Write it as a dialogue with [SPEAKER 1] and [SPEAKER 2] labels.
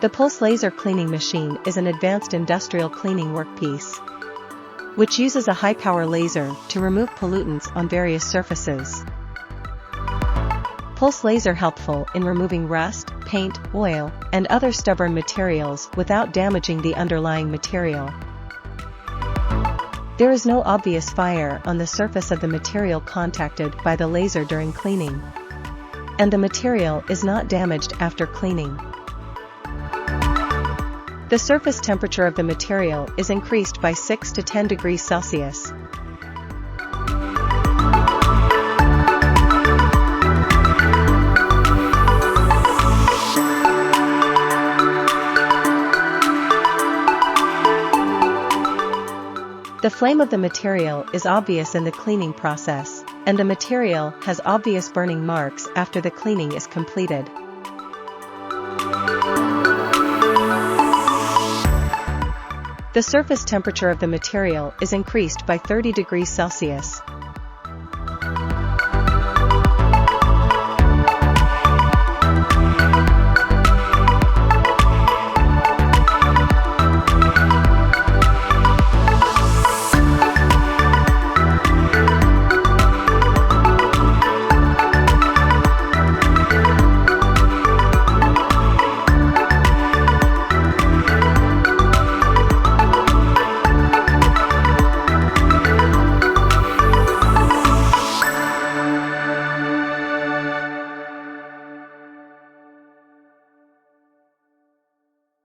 [SPEAKER 1] The pulse laser cleaning machine is an advanced industrial cleaning workpiece, which uses a high-power laser to remove pollutants on various surfaces. Pulse laser helpful in removing rust, paint, oil, and other stubborn materials without damaging the underlying material. There is no obvious fire on the surface of the material contacted by the laser during cleaning, and the material is not damaged after cleaning. The surface temperature of the material is increased by 6 to 10 degrees Celsius. The flame of the material is obvious in the cleaning process, and the material has obvious burning marks after the cleaning is completed. The surface temperature of the material is increased by 30 degrees Celsius.